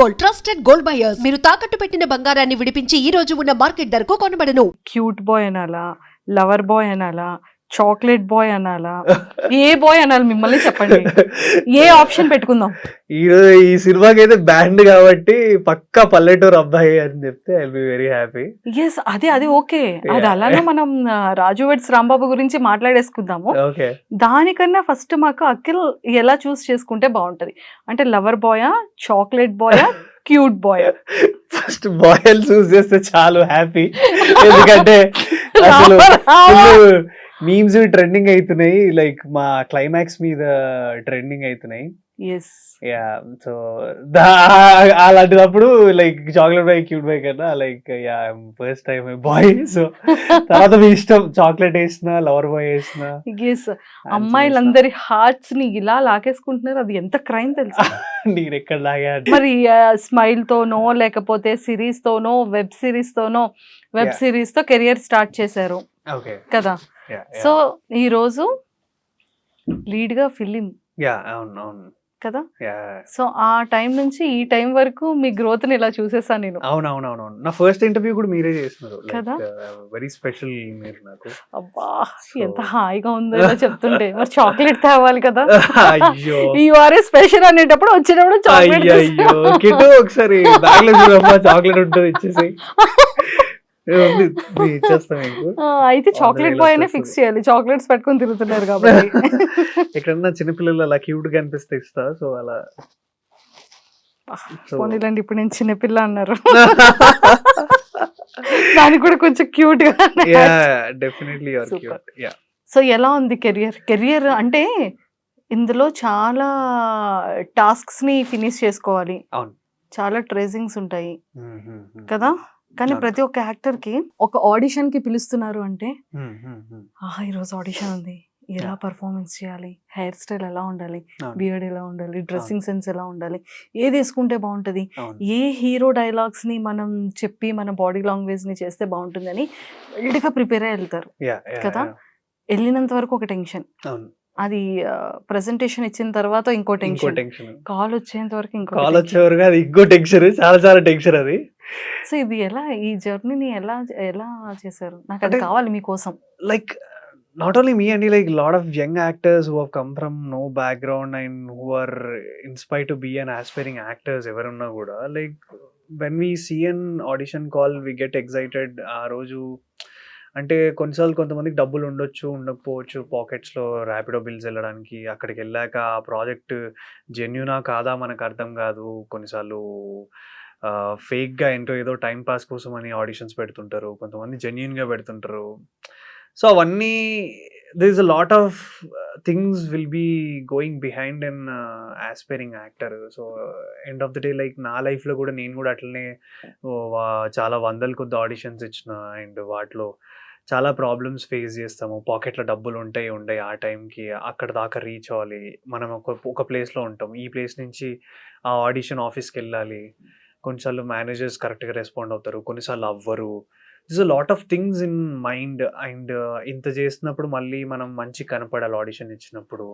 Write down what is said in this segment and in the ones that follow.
Gold, trusted gold buyers. మీరు తాకట్టు పెట్టిన బంగారాన్ని విడిపించి ఈ రోజు ఉన్న మార్కెట్ ధరకు కొనబడను. క్యూట్ బాయ్ అనాలా, లవర్ బాయ్ అనాలా, చాక్లెట్ బాయ్ అనాలా, ఏ బాయ్ అనాలి మిమ్మల్ని చెప్పండి. ఏ ఆప్షన్ పెట్టుకుందాం? ఈ సినిమాకి అయితే బ్యాండ్ కాబట్టి పక్కా పల్లెటూరు అబ్బాయి అని చెప్తే I be very happy. Yes, అది ఓకే. అది అలానే మనం రాజు వెడ్స్ రాంబాబు గురించి మాట్లాడేసుకుందాము. ఓకే, దానికన్నా ఫస్ట్ మాకు అఖిల్ ఎలా చూస్ చేసుకుంటే బాగుంటది అంటే లవర్ బాయా, చాక్లెట్ బాయా, cute boy? First boy choose చేస్తే చాలు హ్యాపీ. ఎందుకంటే అసలు మీమ్స్ ట్రెండింగ్ అవుతున్నాయి, లైక్ మా క్లైమాక్స్ మీద ట్రెండింగ్ అవుతున్నాయి. ఎస్, యా, సో అలాంటిదప్పుడు like chocolate boy cute boy కన్నా like yeah first time boy. So తర్వాత మీ ఇష్టం, చాక్లెట్ వేసిన లవర్ బాయ్ వేసిన. ఎస్, అమ్మాయిలందరి హార్ట్స్ ని ఇలా లాగేసుకుంటున్నారు. అది ఎంత క్రైమ్ తెలుసు. నేను ఎక్కడ లాగా మరి స్మైల్ తోనో లేకపోతే సిరీస్ తోనో వెబ్ సిరీస్ తోనో వెబ్ సిరీస్ తో కెరియర్ స్టార్ట్ చేశారు ఓకే కదా. సో ఈ రోజు లీడ్ గా ఫిలిం యా, అవును అవును కదా. యా, సో ఆ టైం నుంచి ఈ టైం వరకు మీ గ్రోత్ ని ఇలా చూసేసాను నేను. అవునవునవును. నా ఫస్ట్ ఇంటర్వ్యూ కూడా మీరే చేస్తున్నారు, కదా? వెరీ స్పెషల్ మీరు నాకు. అబ్బా, ఎంత హాయిగా ఉందో ఇలా చెప్తుంటే. మరి చాక్లెట్ తేవాలి కదా. అయ్యో, యు ఆర్ ఏ స్పెషల్ అనేటప్పుడు వచ్చినప్పుడు చాక్లెట్. అయ్యో కిట్టు ఒకసారి బ్యాగ్ లో చూడమ్మా, చాక్లెట్ ఉంటుంది ఇచ్చేసి ఇచ్చేస్తాం మీకు. అయితే చాక్లెట్ బాయ్ అనే ఫిక్స్ చేయాలి, చాక్లెట్స్ పెట్టుకొని తిరుగుతున్నారు కాబట్టి. ఎక్కడన్నా చిన్నపిల్లలు అలా క్యూట్ గా అనిపిస్తే ఇస్తా. సో అలా పోనీలండి, ఇప్పుడు నేను చిన్నపిల్ల అన్నారు, దానికి కూడా కొంచెం క్యూట్ గా. డెఫినెట్లీ సో ఎలా ఉంది కెరియర్ అంటే ఇందులో చాలా టాస్క్స్ ని ఫినిష్ చేసుకోవాలి, అవును, చాలా ట్రేసింగ్స్ ఉంటాయి కదా. కానీ ప్రతి ఒక్క యాక్టర్ కి ఒక ఆడిషన్ కి పిలుస్తున్నారు అంటే ఈరోజు ఆడిషన్ ఉంది, ఎలా పర్ఫార్మెన్స్ చేయాలి, హెయిర్ స్టైల్ ఎలా ఉండాలి, బియర్డ్ ఎలా ఉండాలి, డ్రెస్సింగ్ సెన్స్ ఎలా ఉండాలి, ఏది వేసుకుంటే బాగుంటది, ఏ హీరో డైలాగ్స్ ని మనం చెప్పి మన బాడీ లాంగ్వేజ్ ని చేస్తే బాగుంటుంది అని వెల్డ్గా ప్రిపేర్ అయ్యి వెళ్తారు కదా. వెళ్ళినంత వరకు ఒక టెన్షన్, అది ప్రెజెంటేషన్ ఇచ్చిన తర్వాత ఇంకో టెన్షన్, కాల్ వచ్చేంత వరకు ఇంకో టెన్షన్, చాలా చాలా టెన్షన్ అది. సో ఇది ఎలా, ఈ జర్నీని ఎలా ఎలా చేశారు? నాకు అది కావాలి మీకోసం. Like not only me and like lot of young actors who have come from no background and who are inspired to be an aspiring actors everunna kuda, like when we see an audition call we get excited. ఆ రోజు అంటే కొన్నిసార్లు కొంతమందికి డబ్బులు ఉండొచ్చు, ఉండకపోవచ్చు, పాకెట్స్లో Rapido bills వెళ్ళడానికి. అక్కడికి వెళ్ళాక ఆ ప్రాజెక్ట్ జెన్యునా కాదా మనకు అర్థం కాదు. కొన్నిసార్లు ఫేక్గా ఏంటో ఏదో టైం పాస్ కోసం అని ఆడిషన్స్ పెడుతుంటారు, కొంతమంది జెన్యున్గా పెడుతుంటారు. సో అవన్నీ there is a lot of things will be going behind an aspiring actor. So end of the day like నా లైఫ్లో కూడా నేను కూడా అట్లనే చాలా వందల కొద్ది ఆడిషన్స్ ఇచ్చిన, అండ్ వాటిలో చాలా ప్రాబ్లమ్స్ ఫేస్ చేస్తాము. పాకెట్లో డబ్బులు ఉంటాయి ఆ టైంకి అక్కడ దాకా రీచ్ అవ్వాలి. మనం ఒక ప్లేస్లో ఉంటాం, ఈ ప్లేస్ నుంచి ఆ ఆడిషన్ ఆఫీస్కి వెళ్ళాలి. కొన్నిసార్లు మేనేజర్స్ కరెక్ట్గా రెస్పాండ్ అవుతారు, కొన్నిసార్లు అవ్వరు. This a lot of things in mind. And ఇంత చేసినప్పుడు మళ్ళీ మనం మంచి కనపడాలి, ఆడిషన్ ఇచ్చినప్పుడు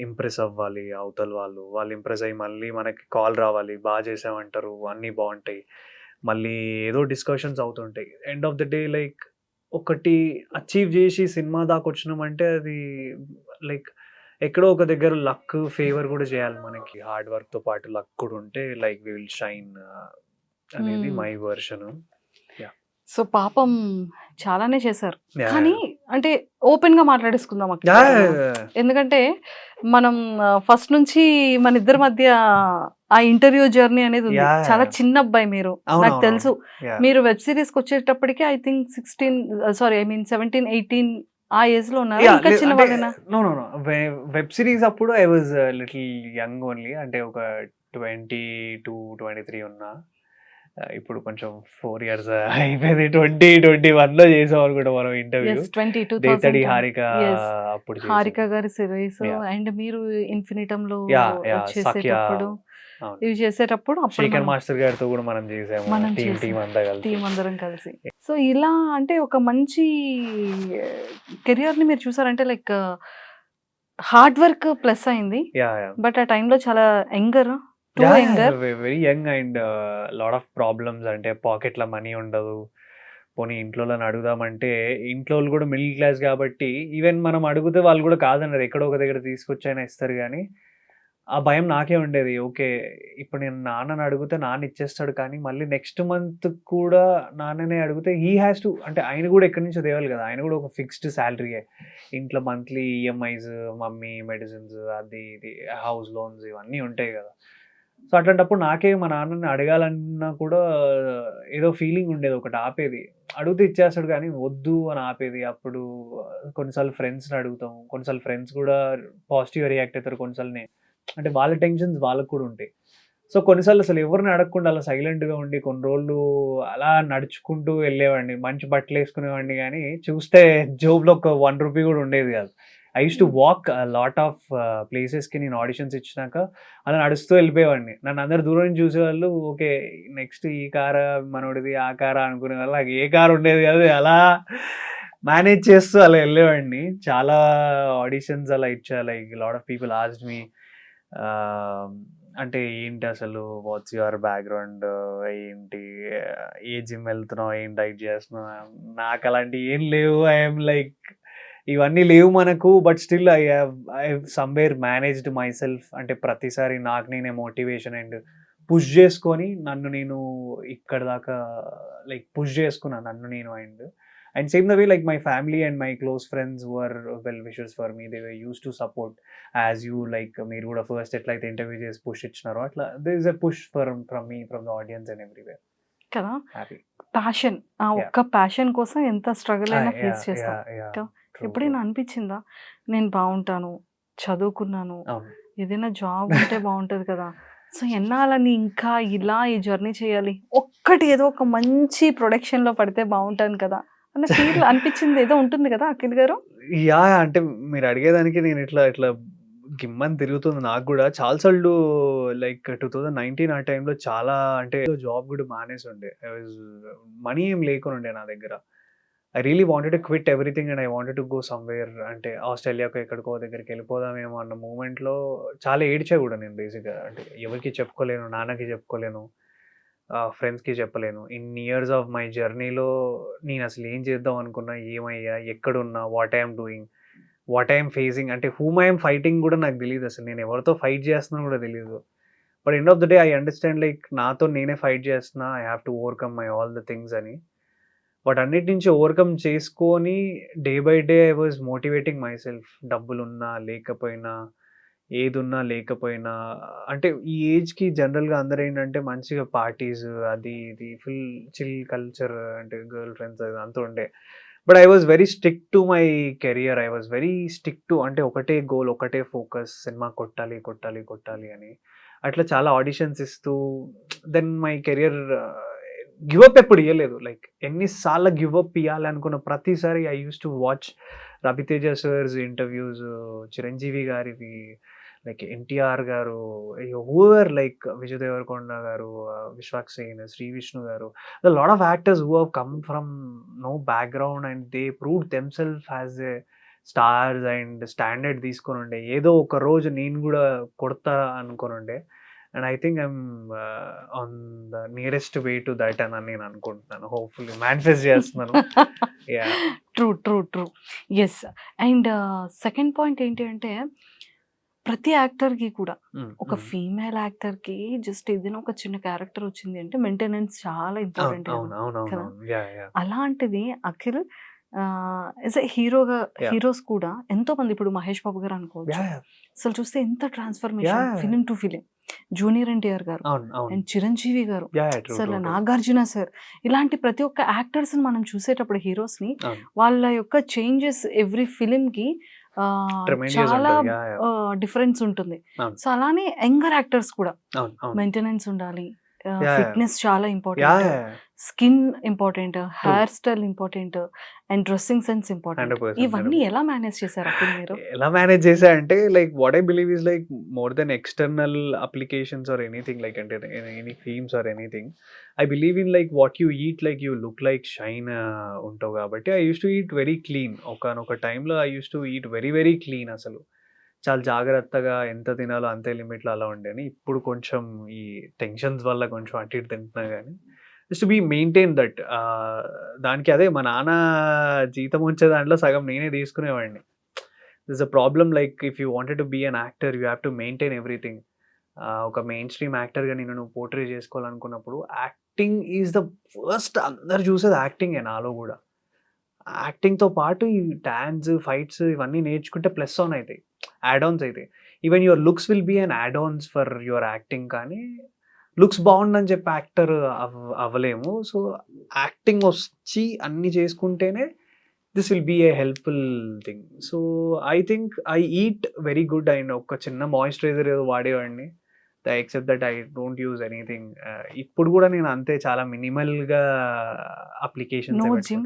ఇంప్రెస్ అవ్వాలి అవతల వాళ్ళు ఇంప్రెస్ అయ్యి మళ్ళీ మనకి కాల్ రావాలి, బాగా చేసామంటారు, అన్నీ బాగుంటాయి, మళ్ళీ ఏదో డిస్కషన్స్ అవుతుంటాయి. End of the day like ఒకటి అచీవ్ చేసి సినిమా దాకా వచ్చినామంటే అది లైక్ ఎక్కడో ఒక దగ్గర లక్ ఫేవర్ కూడా చేయాలి మనకి. హార్డ్ వర్క్తో పాటు లక్ కూడా ఉంటే లైక్ వి విల్ షైన్ అనేది మై వర్షన్. సో పాపం చాలానే చేశారు, కానీ అంటే ఓపెన్ గా మాట్లాడేసుకుందాం అక్కడ. ఎందుకంటే మనం ఫస్ట్ నుంచి మన ఇద్దరి మధ్య ఆ ఇంటర్వ్యూ జర్నీ అనేది ఉంది. చాలా చిన్న అబ్బాయి మీరు, నాకు తెలుసు. మీరు వెబ్ సిరీస్ కి వచ్చేటప్పటికి ఐ థింక్ 17, 18 ఆ ఏజ్ లో ఉన్నారు, ఇంకా చిన్న వాళ్ళేనా? వెబ్ సిరీస్ అప్పుడు I was little young only, అంటే ఒక 22, 23 ఉన్నా. ఇప్పుడు కొంచెం 4 years అయిపోయింది. 2021లో చేసాం అనుకుంటా మనం ఇంటర్వ్యూ. హారిక గారి సిరీస్ అండ్ మీరు ఇన్ఫినిటమ్ లో ఇవి చేసేటప్పుడు శేఖర్ మాస్టర్ గారితో కూడా మనం చేసాము, టీం అందరం కలిసి. సో ఇలా అంటే ఒక మంచి కెరియర్ ని మీరు చూసారంటే లైక్ హార్డ్ వర్క్ ప్లస్ అయింది. బట్ ఆ టైంలో చాలా younger, Too younger? Very young and lot of problems. అంటే పాకెట్లో మనీ ఉండదు. పోనీ ఇంట్లోళ్ళని అడుగుదామంటే ఇంట్లోళ్ళు కూడా మిడిల్ క్లాస్ కాబట్టి ఈవెన్ మనం అడిగితే వాళ్ళు కూడా కాదన్నారు. ఎక్కడో ఒక దగ్గర తీసుకొచ్చైనా ఇస్తారు గానీ, ఆ భయం నాకే ఉండేది. ఓకే. ఇప్పుడు నేను నాన్నని అడిగితే నాన్న ఇచ్చేస్తాడు కానీ మళ్ళీ నెక్స్ట్ మంత్ కూడా నాన్ననే అడిగితే హీ హాస్ టు, అంటే ఆయన కూడా ఎక్కడి నుంచో తేవాలి కదా! ఆయన కూడా ఒక ఫిక్స్డ్ సాలరీయే. ఇంట్లో మంత్లీ ఈఎంఐస్, మమ్మీ మెడిసిన్స్, అది ఇది, హౌస్ లోన్స్ ఇవన్నీ ఉంటాయి కదా! సో, అట్లాంటప్పుడు నాకే మా నాన్నని అడగాలన్నా కూడా ఏదో ఫీలింగ్ ఉండేది. ఒకటి ఆపేది. అడిగితే ఇచ్చేస్తాడు కానీ వద్దు అని ఆపేది. అప్పుడు కొన్నిసార్లు ఫ్రెండ్స్‌ని అడుగుతాం. కొన్నిసార్లు ఫ్రెండ్స్ కూడా పాజిటివ్‌గా రియాక్ట్ అవుతారు. కొన్నిసార్లు అంటే వాళ్ళ టెన్షన్స్ వాళ్ళకి కూడా ఉంటాయి. సో, కొన్నిసార్లు అసలు ఎవరిని అడగకుండా అలా సైలెంట్‌గా ఉండి కొన్ని రోజులు అలా నడుచుకుంటూ వెళ్ళేవాడిని. మంచి బట్టలేసుకునేవాడిని గానీ, చూస్తే జేబులో ఒక రూ. 1 కూడా ఉండేది కాదు. I used to walk lot of ప్లేసెస్‌కి నేను ఆడిషన్స్ ఇచ్చినాక అలా నడుస్తూ వెళ్ళిపోయేవాడిని. నన్ను అందరూ దూరం నుంచి చూసేవాళ్ళు. ఓకే. నెక్స్ట్ ఈ కారా మనోడిది, ఆ కారా అనుకునేవాళ్ళు. నాకు ఏ కారు ఉండేది కాదు. అలా మేనేజ్ చేస్తూ అలా వెళ్ళేవాడిని. చాలా ఆడిషన్స్ అలా ఇచ్చా. Like lot of people asked me అంటే ఏంటి అసలు, వాట్స్ యువర్ బ్యాక్‌గ్రౌండ్, ఏంటి, ఏ జిమ్ వెళ్తున్నావు, ఏం డైట్ చేస్తున్నావు? నాకు అలాంటివి ఏం లేవు. ఐ యామ్ లైక్ ఇవన్నీ లేవు మనకు. But still I have somewhere managed my self. అంటే ప్రతిసారి నాకు నేనే మోటివేషన్ అండ్ పుష్ చేసుకొని నన్ను నేను ఇక్కడి దాకా లైక్ పుష్ చేసుకున్నాను నన్ను నేను. And same the way like my family and my close friends were well wishers for me. They were used to support as you. Like మీరు కూడా ఫస్ట్ ఎట్లయితే ఇంటర్వ్యూ చేసి పుష్ ఇచ్చినారో అట్లా there is a push from me, from the audience and everywhere. కదా! Happy. Passion. ఆ yeah! ఒక్క passion కోసం ఎంత స్ట్రగుల్ అయినా ఫేస్ యాహ్! చేస్తాం. యాహ్! యాహ్! కదా! ట్రూ. ఎప్పుడైనా అనిపించిందా? నేను బావుంటాను, చదువుకున్నాను, అవును. ఏదైనా జాబ్ ఉంటే బావుంటది కదా! సో, ఎన్నాళ్ళని ఇంకా ఇలా ఈ జర్నీ చేయాలి. ఒక్కటి ఏదో ఒక మంచి ప్రొడక్షన్‌లో పడితే బావుంటాను కదా! అన్న ఫీల్ అనిపించింది ఏదో ఉంటుంది కదా అఖిల్ గారు? యాహ్! అంటే మీరు అడిగేదానికి నేను ఇట్లా గిమ్మని తిరుగుతుంది నాకు గూడా. చాలా సార్లు లైక్ 2019 ఆ టైంలో చాలా, అంటే జాబ్ గూడా మానేసుండే. మనీ ఏం లేకునుండే నా దగ్గర. I really wanted to quit everything and I wanted to go somewhere, అంటే ఆస్ట్రేలియాకో ఎక్కడికో దగ్గరికి వెళ్ళిపోదామేమో అన్న మూమెంట్‌లో చాలా ఏడ్చా గూడా నేను బేసిక్‌గా. అంటే ఎవరికీ చెప్పుకోలేను. నాన్నకి చెప్పుకోలేను. ఫ్రెండ్స్‌కి చెప్పలేను. ఇన్ని ఇయర్స్ ఆఫ్ మై జర్నీలో నేనసలు ఏం చేద్దాం అనుకున్నా, ఏమయ్యా, ఎక్కడున్నా, what I am doing, what I am facing, అంటే హూమ్ ఐ యామ్ ఫైటింగ్ గూడా నాకు తెలీదసలు. నేను ఎవరితో ఫైట్ చేస్తున్నానో గూడా తెలీదు. But end of the day I understand like నాతో నేనే ఫైట్ చేస్తున్నా. I have to overcome my all the things అని. వాటన్నిటి నుంచి ఓవర్‌కమ్ చేసుకొని day by day I was motivating my self. డబ్బులున్నా, లేకపోయినా, ఏదున్నా, లేకపోయినా, అంటే ఈ ఏజ్‌కి జనరల్‌గా అందరేంటంటే మంచిగా పార్టీస్ అది ఇది ఫుల్ చిల్ కల్చర్, అంటే గర్ల్ ఫ్రెండ్స్ అదంతా ఉండే. But I was very stick to my career. I was very stick to, అంటే ఒకటే గోల్, ఒకటే ఫోకస్, సినిమా కొట్టాలి, కొట్టాలి, కొట్టాలి అని. అట్లా చాలా ఆడిషన్స్ ఇస్తూ then my career give up ఎప్పుడు ఇయ్యలేదు. లైక్ ఎన్ని సార్లు గివ్ అప్ ఇయ్యాలి అనుకున్న ప్రతిసారి I used to watch Ravi Teja sir's interviews, Chiranjeevi గారివి, లైక్ ఎన్టీఆర్ గారు, హూఎవర్, లైక్ విజయ్ దేవరకొండ గారు, Vishwak Sen, Sri Vishnu garu, lot of actors who have come from no background and they proved themselves as a stars and standard తీసుకొనుండే. ఏదో ఒక రోజు నేను గూడా కొడతా అనుకోనుండే. And I think I'm on the nearest way to that అని నేను అనుకుంటున్నాను. హోప్‌ఫుల్లీ మేనిఫెస్ట్ చేస్తున్నాను. Yeah! True. Yes. And second point ఏంటి అంటే ప్రతి యాక్టర్‌కి కూడా ఒక ఫీమేల్ యాక్టర్‌కి జస్ట్ ఏదైనా ఒక చిన్న క్యారెక్టర్ వచ్చింది అంటే మెయింటెనెన్స్ చాలా ఇంపార్టెంట్ కదా! కదా! అవునవునవునవును. యాహ్! అలాంటిది అఖిల్ యాస్ ఎ హీరోగా Yeah. హీరోస్ కూడా ఎంతోమంది ఇప్పుడు 'మహేష్ బాబు' గారు అనుకోవచ్చు. యాహ్! అసలు చూస్తే ఎంత transformation Yeah. Film to film. Junior NTR గారు అవును. అండ్ చిరంజీవి గారు, ట్రూ. అసలు నాగార్జున సార్, ఇలాంటి ప్రతి ఒక్క యాక్టర్స్‌ని మనం చూసేటప్పుడు హీరోస్‌ని అవును. వాళ్ళ యొక్క చేంజెస్ ఎవ్రీ ఫిల్మ్‌కి ట్రెమెండియస్ చాలా ఉంటది. యాహ్! డిఫరెన్స్ ఉంటుంది. అవును. సో, అలానే యంగర్ యాక్టర్స్ కూడా అవును. మెయింటెనెన్స్ ఉండాలి. యాహ్! ఫిట్‌నెస్ చాలా important. Yeah! Skin important, hair style important and dressing sense important. 100%. ఇవన్నీ ఎలా మేనేజ్ చేశారు అఖిల్ మీరు? ఎలా మేనేజ్ చేశా అంటే like what I believe is like more then external applications or anything, like అంటే any creams or anything. I believe in like what you eat, like you look like shine ఉంటావు కాబట్టి I used to eat very clean. ఒకానొక టైంలో I used to eat very clean అసలు. చాలా జాగ్రత్తగా ఎంత తినాలో అంతే లిమిట్‌లో అలా ఉండేని. ఇప్పుడు కొంచెం ఈ టెన్షన్స్ వల్ల కొంచెం అటు ఇటు తింటున్నా గానీ, జస్ట్ బీ మెయింటైన్ దట్. దానికి అదే మా నాన్న జీతం వచ్చే దాంట్లో సగం నేనే తీసుకునేవాడిని. This a problem like if you wanted to be an actor you have to maintain everything. ఒక మెయిన్ స్ట్రీమ్ యాక్టర్‌గా నువ్వు పోర్ట్రే చేసుకోవాలనుకున్నప్పుడు యాక్టింగ్ ఈజ్ ద ఫస్ట్ అందరూ చూసేది యాక్టింగే నాలో గూడా. యాక్టింగ్‌తో పాటు ఈ డాన్స్, ఫైట్స్ ఇవన్నీ నేర్చుకుంటే ప్లస్ ఆన్ అయితాయి. యాడ్ ఆన్స్ అయితాయి. Even your looks will be an add ons for your acting కానీ, లుక్స్ బాగుందని చెప్పి యాక్టర్ అవ్వలేము. సో, యాక్టింగ్ వచ్చి అన్నీ చేసుకుంటేనే this will be a helpful thing. So, I think I eat very good and ఒక చిన్న మాయిశ్చరైజర్ ఏదో వాడేవాడిని. Except that I don't use anything. ఇప్పుడు కూడా నేను అంతే చాలా మినిమల్‌గా applications no gym?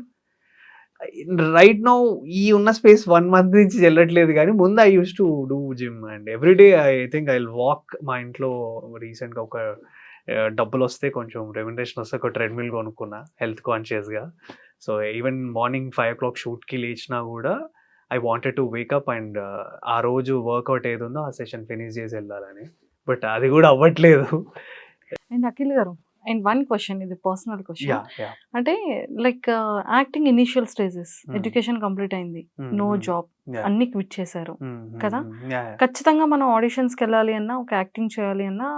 Right now ఈ ఉన్న స్పేస్ 1 మంత్ నుంచి వెళ్ళట్లేదు కానీ ముందు I use to do gym and everyday I think I will walk. మా ఇంట్లో రీసెంట్గా ఒక డబ్బులు వస్తే కొంచెం రెమ్యునరేషన్ వస్తే ఒక ట్రెడ్మిల్ కొనుక్కున్నా హెల్త్ కాన్షియస్గా. సో ఈవెన్ మార్నింగ్ 5 o'clock షూట్కి లేచినా కూడా I wanted to wake up and ఆ రోజు వర్కౌట్ ఏది ఉందో ఆ సెషన్ ఫినిష్ చేసి వెళ్ళాలని. బట్ అది కూడా అవ్వట్లేదు. అండ్ అఖిల్ గారు, అండ్ వన్ క్వశ్చన్, ఇది పర్సనల్ క్వశ్చన్. యా అంటే like acting initial stages, education complete అయింది, నో జాబ్, అన్ని క్విట్ చేశారు కదా. ఖచ్చితంగా మనం ఆడిషన్స్కి వెళ్ళాలి అన్నా, ఒక యాక్టింగ్ చేయాలి అన్నా,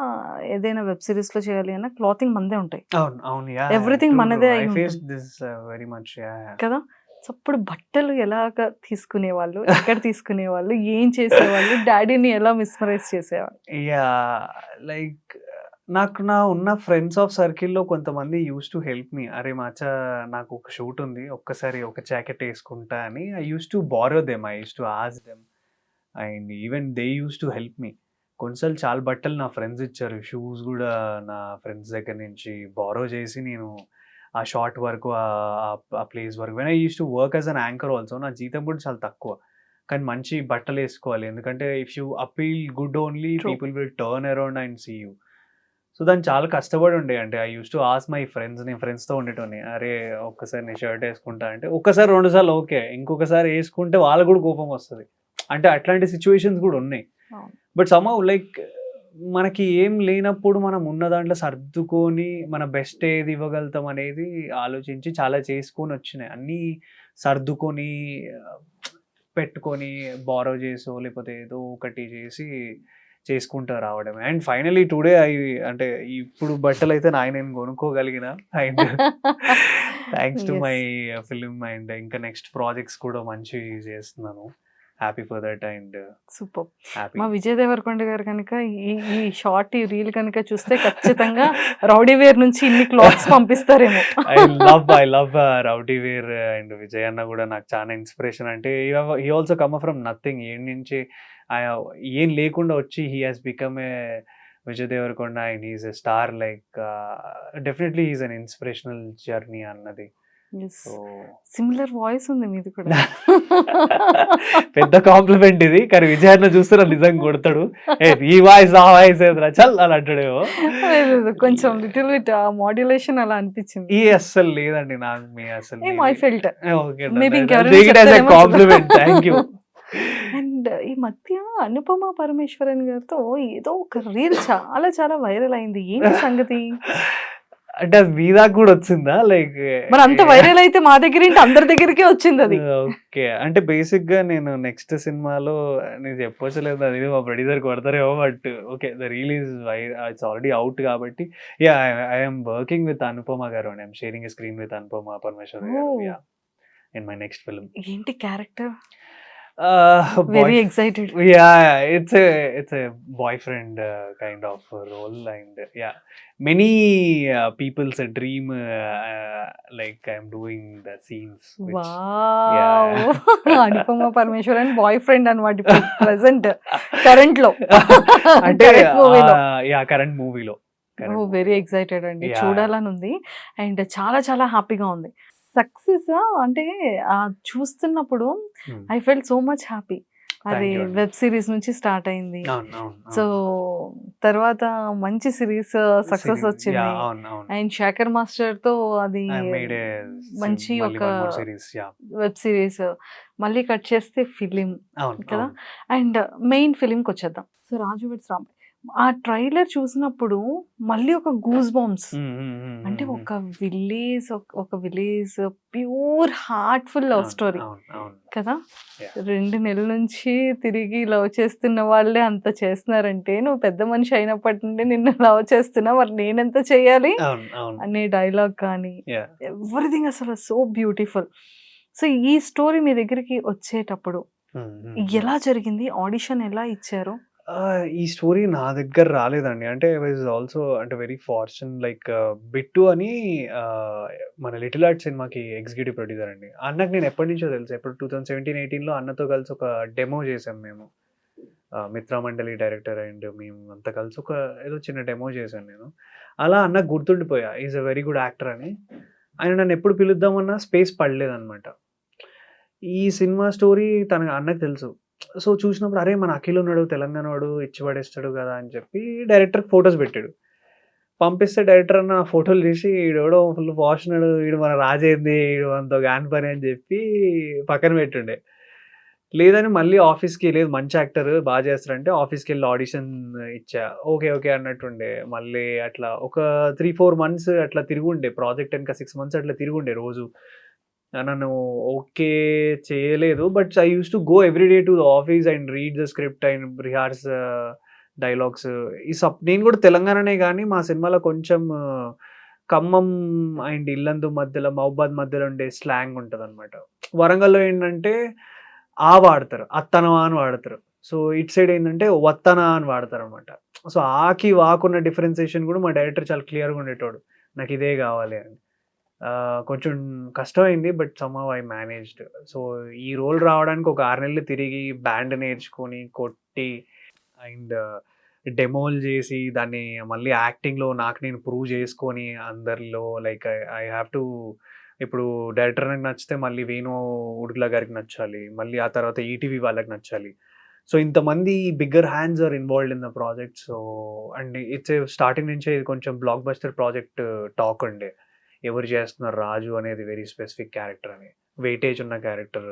ఏదైనా వెబ్ సిరీస్ లో చేయాలి అన్నా క్లాతింగ్ మనదే ఉంటాయి. అవును అవును ఎవ్రీథింగ్ మనదే అయి వెరీ మచ్ కదా. సో అప్పుడు బట్టలు ఎలాగ తీసుకునేవాళ్ళు, ఎక్కడ తీసుకునేవాళ్ళు, ఏం చేసేవాళ్ళు, డాడీని ఎలా మిస్మరైజ్ చేసేవాళ్ళు? యా లైక్ నాకు నా ఉన్న ఫ్రెండ్స్ ఆఫ్ సర్కిల్‌లో కొంతమంది యూజ్డ్ టు హెల్ప్ మీ. అరే మచ్చా నాకు ఒక షూట్ ఉంది. ఒక్కసారి ఒక జాకెట్ ఏసుకుంటా అని I used to borrow them. I used to ask them and even they used to help me. కొన్నిసార్లు చాలా బట్టలు నా ఫ్రెండ్స్ ఇచ్చారు. షూస్ గూడా నా ఫ్రెండ్స్ దగ్గర నుంచి బారో చేసి నేను ఆ షాట్ వరకు ఆ ప్లేస్ వరకు when I used to work as an anchor also నా జీతం కూడా చాలా తక్కువ. కానీ మంచి బట్టలు ఏసుకోవాలి. ఎందుకంటే if you appeal good only True. People will turn around and see you. So దాన్ని చాలా కష్టపడి ఉండే. అంటే I use to ask my friends. నేను ఫ్రెండ్స్‌తో ఉండేటోన్ని. అరే ఒక్కసారి నేను షర్ట్ ఏసుకుంటా అంటే ఒక్కసారి 2 సార్లు ఓకే. ఇంకొకసారి ఏసుకుంటే వాళ్ళకి కూడా కోపం వస్తది. అంటే అట్లాంటి సిట్యుయేషన్స్ కూడా ఉన్నాయి. అవును. బట్ సమ్‌హౌ లైక్ మనకి ఏం లేనప్పుడు మనం ఉన్న దాంట్లో సర్దుకొని మన బెస్ట్ ఏది ఇవ్వగలుగుతాం అనేది ఆలోచించి చాలా చేసుకొని వచ్చినాయి. అన్నీ సర్దుకొని పెట్టుకొని బారో చేసో లేకపోతే ఏదో ఒకటి చేసి చేసుకుంటా రావడమే. అండ్ ఫైనలీ టుడే అంటే ఇప్పుడు బట్టలైతే నేను కొనుక్కోగలిగిన and thanks to Yes. My film and ఇంకా నెక్స్ట్ ప్రాజెక్ట్స్ కూడా మంచివి చేస్తున్నాను. Happy for that and super. Happy. మా విజయ్ దేవరకొండ గారు కనుక ఈ ఈ షార్ట్, ఈ రీల్ కనుక చూస్తే ఖచ్చితంగా రౌడీ వేర్ నుంచి ఇన్ని క్లాత్స్ పంపిస్తారేమో. I love Rowdy Wear and Vijay అన్న కూడా నాకు చాలా ఇన్స్పిరేషన్. అంటే he also come from nothing. ఏం నుంచి ఏం లేకుండా వచ్చి he has become a Vijay Deverakonda and he's a star. Like definitely he's an inspirational journey అన్నది. సో సిమిలర్ వాయిస్ ఉంది మీది కూడా. పెద్ద కాంప్లిమెంట్ ఇది. కానీ విజయ్ అన్న చూస్తే నిజంగా కొడతాడు. ఈ వాయిస్ ఆ వాయిస్ ఏదిరా చల్ అని అంటాడేమో. కొంచెం లిటిల్ బిట్ మాడ్యులేషన్ అలా అనిపించింది. ఈ అస్సలు లేదండి నాకు మీ అసలు. ఏం ఐ ఫెల్ట్. ఓకే Maybe ఇంకెవరైనా టేక్ ఇట్ యాస్ ఎ చెప్తారేమో కాంప్లిమెంట్. Thank you. అండ్ ఈ మధ్య అనుపమ పరమేశ్వరన్ గారితో ఏదో ఒక రీల్ చాలా చాలా వైరల్ అయింది. ఏంటి సంగతి? అంటే అది మీ దాకా కూడా వచ్చిందా? లైక్ మరి అంత వైరల్ అయితే మా దగ్గర ఏంటి, అందరి దగ్గరికే వచ్చింది అది. ఓకే. అంటే బేసిక్ గా నేను నెక్స్ట్ సినిమాలో నేను చెప్పొచ్చు లేదు, అది మా ప్రొడ్యూసర్ కొడతారేమో. But okay the reel is it's already out కాబట్టి yeah I'm working with Anupama garu and I'm sharing a screen with Anupama Parameswaran garu yeah in my next film. ఏంటి character? Very excited. Yeah, it's a boyfriend kind of role and yeah, many people's dream like I'm doing the scenes. Wow. Anupama Parameswaran boy friend అన్నమాట ఇప్పుడు present current లో. అంటే మూవీలో. Current మూవీలో. Very excited అండి, Yeah. చూడాలని ఉంది అండ్ చాలా చాలా హ్యాపీగా ఉంది. సక్సెస్ అంటే చూస్తున్నప్పుడు I felt so much happy. అది you అండి. వెబ్ సిరీస్ నుంచి స్టార్ట్ అయింది. అవును, అవును, సో అవును. తర్వాత మంచి సిరీస్ సక్సెస్ Series, వచ్చింది. yeah, అవును, అవును. అండ్ శేఖర్ మాస్టర్ తో అది I made a మంచి మళ్ళీ ఒక one more series, yeah. Web series. మళ్ళీ కట్ చేస్తే ఫిలిం అవును, కదా. అవును. అండ్ మెయిన్ ఫిలింకి వచ్చేద్దాం. సో రాజు వెడ్స్ రాంబాయ్ ఆ ట్రైలర్ చూసినప్పుడు మళ్ళీ ఒక గూస్ బాంబ్స్. అంటే ఒక విలేజ్ ప్యూర్ హార్ట్ఫుల్ లవ్ అవును, స్టోరీ అవును, అవును. కదా. Yeah. 2 నెలల నుంచి తిరిగి లవ్ చేస్తున్న వాళ్ళే అంత చేస్తున్నారంటే నువ్వు పెద్ద మనిషి అయినప్పటి నుండి నిన్ను లవ్ చేస్తున్నా మరి నేనెంత చేయాలి అవును, అవును. అనే డైలాగ్ కానీ Yeah. ఎవ్రీథింగ్ అసలు సో బ్యూటిఫుల్. సో ఈ స్టోరీ మీ దగ్గరికి వచ్చేటప్పుడు ఎలా జరిగింది? ఆడిషన్ ఎలా ఇచ్చారు? ఈ స్టోరీ నా దగ్గర రాలేదండి. అంటే ఐ వాజ్ ఆల్సో అంటే వెరీ ఫార్చునేట్ బిట్టు అని మన 'లిటిల్ ఆర్ట్' సినిమాకి ఎగ్జిక్యూటివ్ ప్రొడ్యూసర్ అండి. అన్నకి నేను ఎప్పటినుంచో తెలుసు. ఎప్పుడు 2017, 18లో అన్నతో కలిసి ఒక డెమో చేసాం మేము. మిత్రమండలి డైరెక్టర్ అండ్ మేము అంతా కలిసి ఏదో చిన్న డెమో చేశాను నేను. అలా అన్నకు గుర్తుండిపోయా. Is a very good actor అని. ఆయన నన్ను ఎప్పుడు పిలుద్దామన్నా స్పేస్ పడలేదనమాట. ఈ సినిమా స్టోరీ అన్నకి తెలుసు. సో చూసినప్పుడు అరే! మన అఖిల్ ఉన్నాడు, తెలంగాణ వాడు ఇచ్చి పడేస్తాడు కదా అని చెప్పి డైరెక్టర్‌కి ఫోటోస్ పెట్టాడు. పంపిస్తే డైరెక్టర్ అన్న ఆ ఫోటోలు చూసి ఈడెవడో ఫుల్ పాష్ ఉన్నాడు. ఈడు మన రాజేంది, ఈడు మనతో గాని పని అని చెప్పి పక్కన పెట్టుండే. లేదని మళ్ళీ ఆఫీస్‌కి లేదు మంచి యాక్టర్ బాగా చేస్తారంటే ఆఫీస్‌కెళ్ళి ఆడిషన్ ఇచ్చా. ఓకే, ఓకే అన్నట్టుండే. మళ్ళీ అట్లా ఒక 3, 4 మంత్స్ అట్లా తిరుగుండే. ప్రాజెక్ట్ ఇంకా 6 మంత్స్ అట్లా తిరుగుండే రోజు. నన్ను ఓకే చేయలేదు. But I used to go every day to the office and read the script and rehearse dialogues. నేను కూడా తెలంగాణనే గానీ మా సినిమాలో కొంచెం ఖమ్మం అండ్ ఇల్లందు మధ్యలో, మహబూబాద్ మధ్యలో ఉండే స్లాంగ్ ఉంటదనమాట. వరంగల్‌లో ఏంటంటే వాడతారు. అత్తనవా అని వాడతారు. సో ఇటు సైడ్ ఏంటంటే వత్తనా అని వాడతారనమాట. సో ఆకి వాకున్న డిఫరెన్సియేషన్ కూడా మా డైరెక్టర్ చాలా క్లియర్‌గా ఉండేటోడు. నాకు ఇదే కావాలి అని. కొంచెం కష్టమైంది. But somehow I managed. So ఈ రోల్ రావడానికి ఒక 6 నెలలు తిరిగి బ్యాండ్ నేర్చుకొని, కొట్టి అండ్ డెమోలు చేసి దాన్ని మళ్ళీ యాక్టింగ్‌లో నాకు నేను ప్రూవ్ చేసుకొని అందరిలో లైక్ ఐ హావ్ టు ఇప్పుడు డైరెక్టర్ నాకు నచ్చితే మళ్ళీ వేణు ఉడుగుల గారికి నచ్చాలి. మళ్ళీ ఆ తర్వాత ఈటీవీ వాళ్ళకి నచ్చాలి. సో ఇంతమంది bigger hands are involved in the project. So and starting నుంచే ఇది కొంచెం బ్లాక్ బస్టర్ ప్రాజెక్ట్ టాక్ ఉండే. ఎవరు చేస్తున్నారు రాజు అనేది వెరీ స్పెసిఫిక్ క్యారెక్టర్ అని. వెయిటేజ్ ఉన్న క్యారెక్టర్.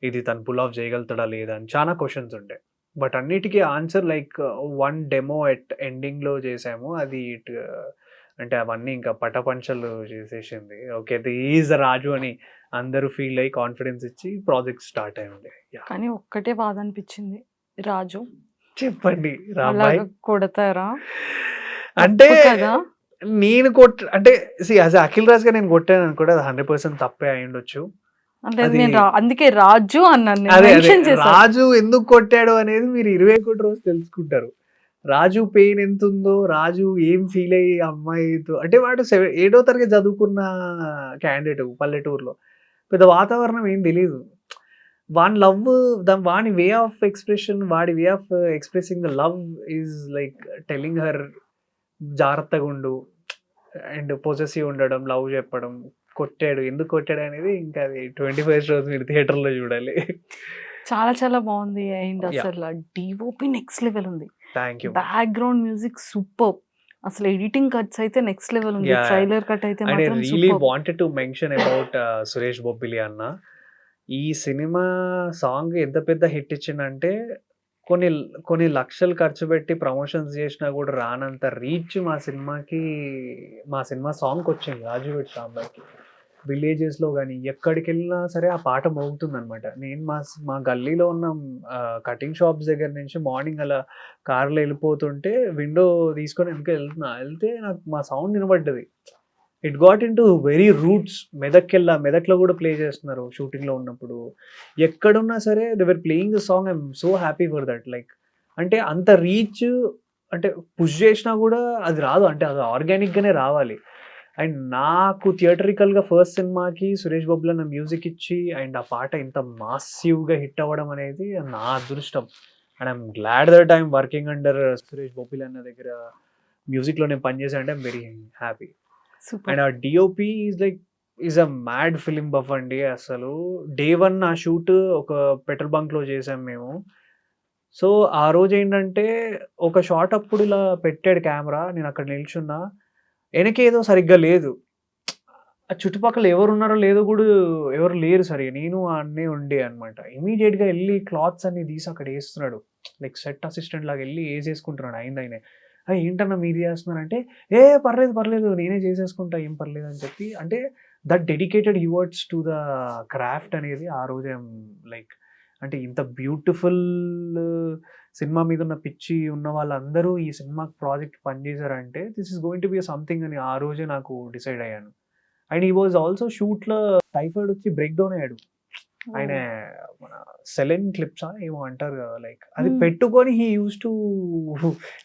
ఇది తను పుల్ ఆఫ్ చేయగలుగుతాడా లేదా అని చాలా క్వెషన్స్ ఉండే. బట్ అన్నిటికీ ఆన్సర్ లైక్ వన్ డెమో ఎండింగ్‌లో చేసాము. అది అంటే అవన్నీ ఇంకా పటాపంచలు చేసేసింది. ఓకే. ఈజ్ రాజు అని అందరూ ఫీల్ అయ్యి కాన్ఫిడెన్స్ ఇచ్చి ప్రాజెక్ట్ స్టార్ట్ అయింది. యాహ్! కానీ ఒక్కటే బాధ అనిపించింది. రాజు చెప్పండి రాంబాయ్. అలాగా కొడతారా? అంటే తప్పు కదా? నేను అంటే యాస్ అఖిల్ రాజ్‌గా నేను కొట్టాను కూడా అది 100% తప్పే అయ్యుండొచ్చు. అంటే అది నేను అందుకే రాజు అన్నాను. నేను అదే మెన్షన్ చేశాను. రాజు ఎందుకు కొట్టాడు అనేది మీరు 21 రోజు తెలుసుకుంటారు. రాజు పెయిన్ ఎంతుందో, రాజు ఏం ఫీల్ అయ్యి అమ్మాయితో అంటే వాడు 7వ తరగతి చదువుకున్న క్యాండిడేట్ పల్లెటూరులో. పెద్ద వాతావరణం ఏం తెలీదు. వాని లవ్ వాని వే ఆఫ్ ఎక్స్‌ప్రెషన్, వాడి way of expressing the love is like telling her జాగ్రత్తగుండు అండ్ పొసెసివ్ ఉండడం, లవ్ చెప్పడం. కొట్టాడు. ఎందుకు కొట్టాడు అనేది ఇంకా అది 21st రోజు మీరు థియేటర్‌లో చూడాలి. చాలా చాలా బాగుంది. And yeah! అసలు డీఓపీ నెక్స్ట్ లెవెల్ ఉంది. Thank you. Background music superb. అసలు ఎడిటింగ్ కట్స్ అయితే నెక్స్ట్ లెవెల్ ఉంది. యాహ్! ట్రైలర్ కట్ అయితే అండ్ ఐ మాత్రం really superb. Wanted to mention about Suresh Bobbili అన్న. ఈ సినిమా సాంగ్ ఎంత పెద్ద హిట్ ఇచ్చిందంటే కొన్ని కొన్ని లక్షలు ఖర్చు పెట్టి ప్రమోషన్స్ చేసినా కూడా రానంత రీచ్ మా సినిమా సాంగ్‌కొచ్చింది 'రాజు వెడ్స్ రాంబాయ్‌కి'. విలేజెస్‌లో గాని ఎక్కడికెళ్ళినా సరే ఆ పాట మోగుతుందనమాట. నేను మా గల్లీలో ఉన్న కటింగ్ షాప్స్ దగ్గర నుంచి మార్నింగ్ అలా కార్‌లో ఎళ్ళిపోతుంటే విండో తీసుకొని ఎళ్తే నాకు మా సౌండ్ వినబడ్డది. It got into very roots. మెదక్‌లో కూడా ప్లే చేస్తున్నారు షూటింగ్‌లో ఉన్నప్పుడు. ఎక్కడున్నా సరే they were playing the song. I'm so happy for that. Like అంటే అంత రీచ్ అంటే పుష్ చేసినా కూడా అది రాదు. అంటే అది ఆర్గానిక్‌గానే రావాలి. అండ్ నాకు థియేట్రికల్‌గా ఫస్ట్ సినిమాకి సురేష్ బాబుల అన్న మ్యూజిక్ ఇచ్చి అండ్ ఆ పాట ఇంత మాసివ్‌గా హిట్ అవ్వడం అనేది నా అదృష్టం. And I'm glad that I'm working under Suresh Bobbili అన్న దగ్గర మ్యూజిక్‌లో నేను పనిచేశానంటే I'm very happy. Super. And ఆ DOP is like is a mad film buff అండి. అసలు డే 1 ఆ షూట్ ఒక పెట్రోల్ బంక్‌లో చేసాం మేము. సో, ఆ రోజేంటంటే ఒక షాట్ అప్పుడు ఇలా పెట్టాడు కెమెరా. నేనక్కడ నిల్చున్నా. ఎనకేదో సరిగ్గా లేదు. ఆ చుట్టుపక్కల ఎవరున్నారో లేదో గూడా ఎవరు లేరు సరిగ్గా. నేను ఆ అన్నే ఉండే అనమాట. ఇమ్మీడియేట్‌గా ఎళ్లి క్లాత్స్ అన్నీ తీసి అక్కడ ఏస్తున్నాడు. లైక్ సెట్ అసిస్టెంట్ లాగా ఎళ్లి ఏసేసుకుంటున్నాడు అయిందాయనే. ఏంటన్నా మీరు చేస్తున్నారంటే, పర్లేదు, పర్లేదు నేనే చేసేసుకుంటా ఏం పర్లేదు అని చెప్పి అంటే that dedicated towards to the craft అనేది ఆ రోజే లైక్ అంటే ఇంత బ్యూటిఫుల్ సినిమా మీద ఉన్న పిచ్చి ఉన్న వాళ్ళందరూ ఈ సినిమాకి ప్రాజెక్ట్ పనిచేశారంటే this is going to be something అని ఆ రోజే నాకు డిసైడ్ అయ్యాను. అండ్ హీ వాజ్ ఆల్సో షూట్‌లో టైఫాయిడ్ వచ్చి బ్రేక్ డౌన్ అయ్యాడు. ఆయన మన సెలెన్ క్లిప్సా ఏమో అంటారు కదా! లైక్ అది పెట్టుకొని he used to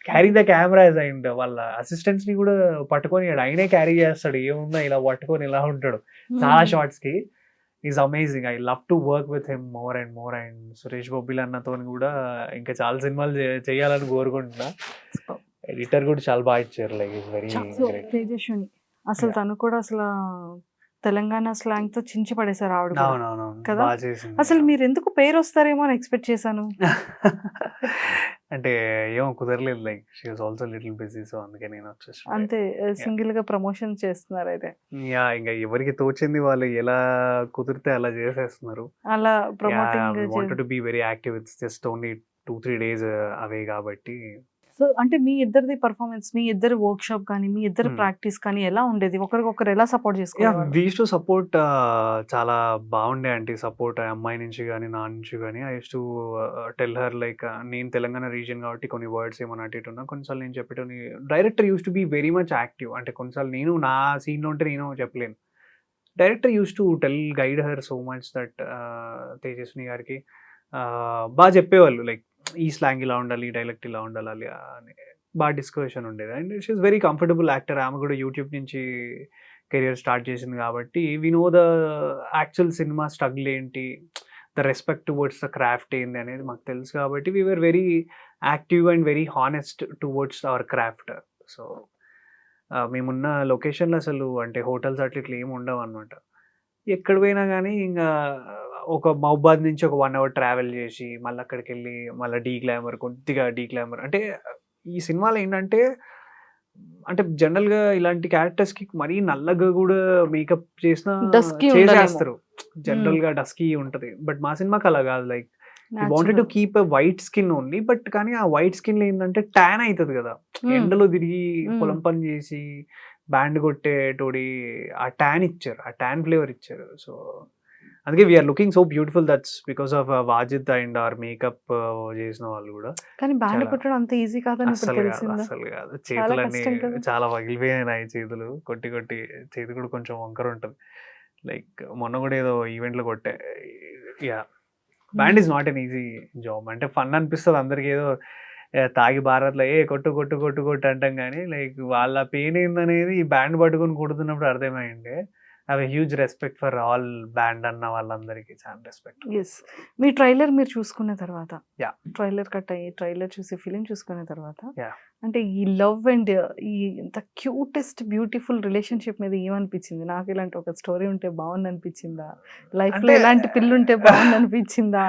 carry the cameras and వాళ్ళ అసిస్టెంట్స్‌ని కూడా పట్టుకొని ఆయనే క్యారీ చేస్తాడు. ఏమున్నా ఇలా పట్టుకొని ఇలా ఉంటాడు. చాలా షాట్స్‌కి. Is amazing. I love to work with him more and more. And Suresh Bobbili అన్నతోని కూడా ఇంకా చాలా సినిమాలు చేయాలని కోరుకుంటున్నా. ఎడిటర్ కూడా చాలా బాగా ఇచ్చారు. Like is very great. Tejaswini అసలు తను కూడా అసలు తెలంగాణ స్లాంగ్ తో చించి పడేశారు ఆవిడ కూడా. అవునవునవును. కదా? బాగా చేసింది. అసలు మీరు ఎందుకు పేరు వస్తారేమో అని ఎక్స్పెక్ట్ చేశాను. అంటే ఏమో కుదరలేదు. Like she was also little busy. So అందుకే నేను వచ్చేసాను. అంతే సింగిల్ గా ప్రమోషన్ చేస్తున్నారు అయితే. ఇంకా ఎవరికి తోచింది వాళ్ళు ఎలా కుదిరితే అలా చేసేస్తున్నారు. అలా promoting wanted to be very active. It's just only 2-3 days అవే కాబట్టి. సో అంటే మీ ఇద్దరిది పర్ఫార్మెన్స్, మీ ఇద్దరు వర్క్ షాప్ కానీ మీ ఇద్దరు ప్రాక్టీస్ కానీ ఎలా ఉండేది? ఒకరికొకరు ఎలా సపోర్ట్ చేసుకోవాలి? We used to support. చాలా బాగుండే అండి సపోర్ట్. అమ్మాయి నుంచి కానీ నా నుంచి కానీ I used to tell her like నేను తెలంగాణ రీజియన్ కాబట్టి కొన్ని వర్డ్స్ ఏమన్నా అటు ఇటు ఉన్నా కొన్నిసార్లు నేను చెప్పేటోని. Director used to be very much active. అంటే కొన్నిసార్లు నేను నా సీన్లో ఉంటే నేను చెప్పలేను. Director used to guide her so much that Tejaswini గారికి బాగా చెప్పేవాళ్ళు. లైక్ ఈ స్లాంగ్ ఇలా ఉండాలి, ఈ డైలెక్ట్ ఇలా ఉండాలి అని బాగా డిస్కషన్ ఉండేది. And she is very comfortable actor. ఆమె కూడా యూట్యూబ్ నుంచి కెరియర్ స్టార్ట్ చేసింది కాబట్టి we know the actual cinema struggle ఏంటి, the respect towards the craft ఏంది అనేది మాకు తెలుసు కాబట్టి we were very active and very honest towards our craft. So మేమున్న లొకేషన్లో అసలు అంటే హోటల్స్ అట్లా ఇట్లా ఏమి ఉండవు అనమాట. ఎక్కడ పోయినా కానీ ఇంకా ఒక మహబాద్ నుంచి ఒక 1 hour ట్రావెల్ చేసి మళ్ళీ అక్కడికి వెళ్ళి మళ్ళీ కొద్దిగా డీగ్లామర్ అంటే ఈ సినిమాలో ఏంటంటే అంటే జనరల్గా ఇలాంటి క్యారెక్టర్స్కి మరీ నల్లగా కూడా మేకప్ చేసేస్తారు. జనరల్గా డస్కీ ఉంటుంది. బట్ మా సినిమాకి అలా కాదు. Like wanted to keep a white skin only. But కానీ ఆ వైట్ స్కిన్ లో ఏంటంటే ట్యాన్ అవుతుంది కదా, ఎండలో తిరిగి పొలం పని చేసి బ్యాండ్ కొట్టేటోడి ఆ ట్యాన్ ఇచ్చారు, ఆ ట్యాన్ ఫ్లేవర్ ఇచ్చారు. సో అందుకే we are looking so beautiful. That's because of Wajid and our makeup చేసిన వాళ్ళు కూడా. కానీ బ్యాండ్ కొట్టడం అంత ఈజీ కాదని అసలు కాదు. చేతులన్నీ చాలా పగిలిపోయినాయి. చేతులు కొట్టి చేతి కూడా కొంచెం వంకర ఉంటుంది. లైక్ మొన్న కూడా ఏదో ఈవెంట్ లో కొట్టే. Yeah, band is not an easy job. అంటే ఫన్ అనిపిస్తుంది అందరికి, ఏదో తాగి భారత్లో కొట్టు అంటాం కానీ లైక్ వాళ్ళ పెయిన్ ఏందనేది ఈ బ్యాండ్ పట్టుకొని కొడుతున్నప్పుడు అర్థమైంది. Have a huge respect for all band అన్న వాళ్ళందరికీ, చాలా రెస్పెక్ట్. ఎస్, మీ ట్రైలర్ మీరు చూసుకున్న తర్వాత, Yeah. ట్రైలర్ కట్ అయ్యి ట్రైలర్ చూసి ఫిలిం చూసుకున్న తర్వాత Yeah. అంటే ఈ లవ్ అండ్ ఈ ఇంత క్యూటెస్ట్ బ్యూటిఫుల్ రిలేషన్షిప్ మీద ఏమనిపించింది? నాకు ఇలాంటి ఒక స్టోరీ ఉంటే బాగుంది అనిపించిందా? లైఫ్ లో ఇలాంటి పిల్ల ఉంటే బాగుంది అనిపించిందా?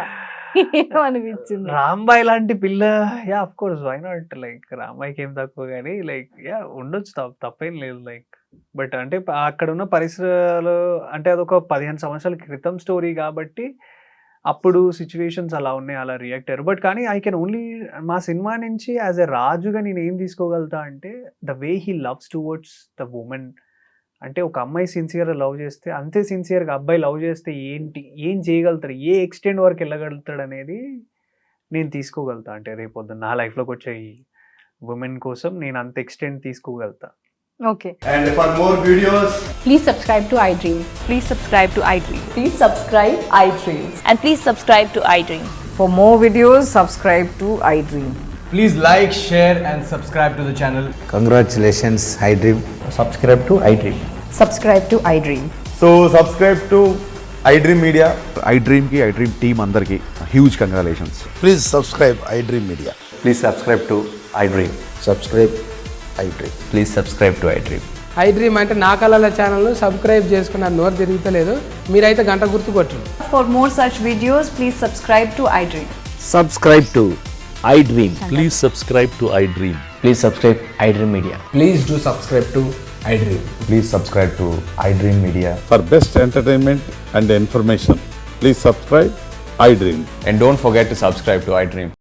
ఏమనిపించింది? రాంబాయ్ లాంటి పిల్ల, yeah of course why not. Like రాంబాయ్కి ఏం తక్కువ కానీ లైక్ యా ఉండొచ్చు, తప్పేం లేదు. లైక్ బట్ అంటే అక్కడ ఉన్న పరిసరాలు అంటే అదొక 15 సంవత్సరాల క్రితం స్టోరీ కాబట్టి అప్పుడు సిచ్యువేషన్స్ అలా ఉన్నాయి, అలా రియాక్ట్ అయ్యారు. బట్ కానీ ఐ కెన్ ఓన్లీ మా సినిమా నుంచి యాజ్ ఎ రాజుగా నేను ఏం తీసుకోగలుగుతా అంటే the way he loves towards the women. అంటే ఒక అమ్మాయి సిన్సియర్గా లవ్ చేస్తే అంతే సిన్సియర్గా అబ్బాయి లవ్ చేస్తే ఏం చేయగలుగుతాడు, ఏ ఎక్స్టెంట్ వరకు వెళ్ళగలుగుతాడు అనేది నేను తీసుకోగలుగుతా. అంటే రేపొద్దు నా లైఫ్లోకి వచ్చే ఈ ఉమెన్ కోసం నేను అంత extent తీసుకోగలుగుతా. Okay. And for more videos, Please subscribe to iDream. Please subscribe to iDream. Please subscribe iDream. And please subscribe to iDream. For more videos, subscribe to iDream. please like, share and subscribe to the channel. Congratulations, iDream. Subscribe to iDream. Subscribe to iDream. So subscribe to iDream Media. iDream ki iDream team andarki huge congratulations. Please subscribe iDream Media. Please subscribe to iDream. Subscribe iDream. Please subscribe to iDream. I dream అంటే నా కళల ఛానల్ను subscribe చేసుకున్న నోరు తిరుగుతలేదు. మీరైతే గంట గుర్తు కొట్టు. For more such videos, please subscribe to iDream. Subscribe to iDream. Please subscribe to iDream. Please subscribe iDream Media. Please do subscribe to iDream. Please subscribe to iDream Media. For best entertainment and information, please subscribe iDream. And don't forget to subscribe to iDream.